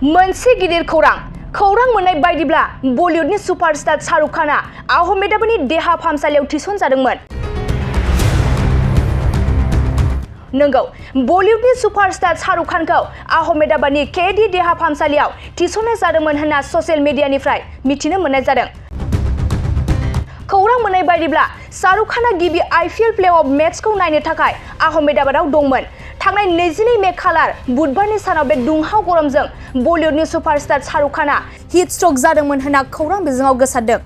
मोनसे गिदिर खौरां मोननाय बायदिब्ला बलिउडनि सुपारस्टार शाह रुख खाना आहमेदाबादनि देहा फाहामसालियाव थिसनजादोंमोन। नंगौ, बलिउडनि सुपारस्टार शाह रुख खानखौ आहमेदाबादनि केडी देहा फाहामसालियाव थिसननाय जादोंमोन होनना ससियेल मिडियानिफ्राय मिथिनो मोननाय जादों। खौरां मोननाय बायदिब्ला शाह रुख खाना गिबि IPL प्लेअफ मेचखौ नायनो थाखाय आहमेदाबादाव दंमोन। थांनाय 22 मे खालार बुधबारनि सानाव बे दुंहाव गरमजों बलिउडनि सुपारस्टार शाह रुख खाना हिट स्ट्रक जादोंमोन होनना खौरां बिजोङाव गोसारदों।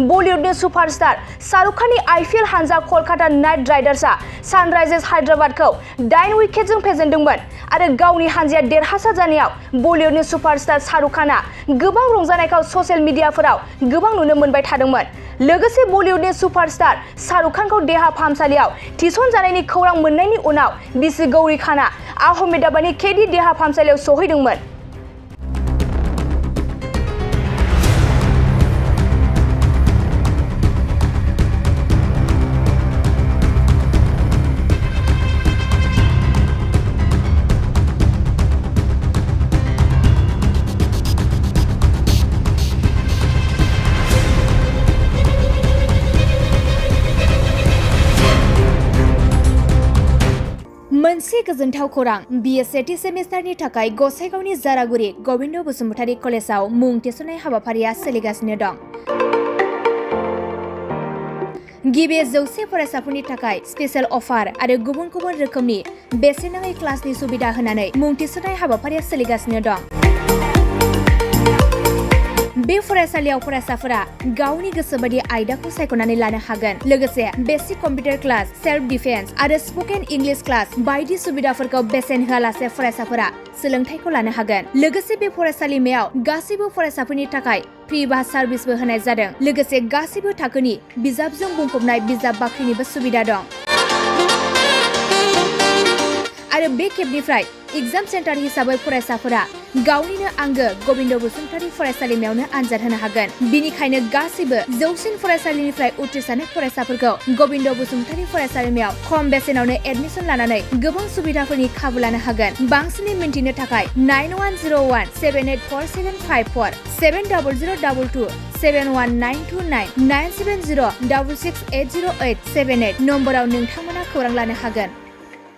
बलिउडनि सुपारस्टार शाह रुख खाननि IPL हानजा कलकाता नाइट राइडार्सआ सानराइजार्स हायद्राबादखौ 8 उइकेटजों फेजेनदोंमोन आरो गावनि हानजाया देरहासार जानायाव बलिउडनि सुपारस्टार शाह रुख खाना गोबां रंजानायखौ ससियेल मिडियाफोराव गोबां नुनो मोनबाय थादोंमोन। लोगोसे बलिउडनि सुपारस्टार शाह रुख खानखौ देहा फाहामसालियाव थिसनजानायनि खौरां मोननायनि उनाव बिसि गौरी खाना आहमेदाबादनि केडी देहा फाहामसालियाव सौहैदोंमोन। मोनसे गोजोनथाव खौरां, BA सेथि सेमिस्टारनि थाखाय गसाइगावनि जारागुरि गबिन्द बसुमतारी कलेजाव मुं थिसननाय हाबाफारिया सोलिगासिनो दं। गिबि 100 फरायसाफोरनि थाखाय स्पेशेल अफार आरो गुबुन गुबुन रोखोमनि बेसेन नाङै क्लासनि सुबिदा होनानै मुं थिसननाय हाबाफारिया सोलिगासिनो दं। बे फरायसालियाव फरायसाफोरा गावनि गोसोबायदि आयदाखौ सायख'नानै लानो हागोन। लोगोसे basic computer class, self defence आरो स्पोकेन इंलिश क्लास बायदि सुबिदाफोरखौ बेसेन होआलासे फरायसाफोरा सोलोंथायखौ लानो हागोन। लोगोसे बे फरायसालिमायाव गासैबो फरायसाफोरनि थाखाय फ्रि बास सार्भिसबो होनाय जादों। लोगोसे गासैबो थाखोनि बिजाबजों बुंफबनाय बिजाब बाख्रिनिबो सुबिदा दं। आरो बे खेबनिफ्राय एग्जाम सेन्टार हिसाबै फरायसाफोरा गावनिनो आंगो गबिन्द बसुमतारी फरायसालिमायावनो आनजाद होनो हागोन। बिनिखायनो गासैबो जौसिन फरायसालिनिफ्राय उथ्रिसारनाय फरायसाफोरखौ गबिन्द बसुमतारी फरायसालिमायाव खम बेसेनावनो एडमिसन लानानै गोबां सुबिदाफोरनि खाबु लानो हागोन। बांसिनै मिन्थिनो थाखाय 9101 784754 70022 71929 970 666808 78 नम्बराव नोंथांमोना खौरां लानो हागोन।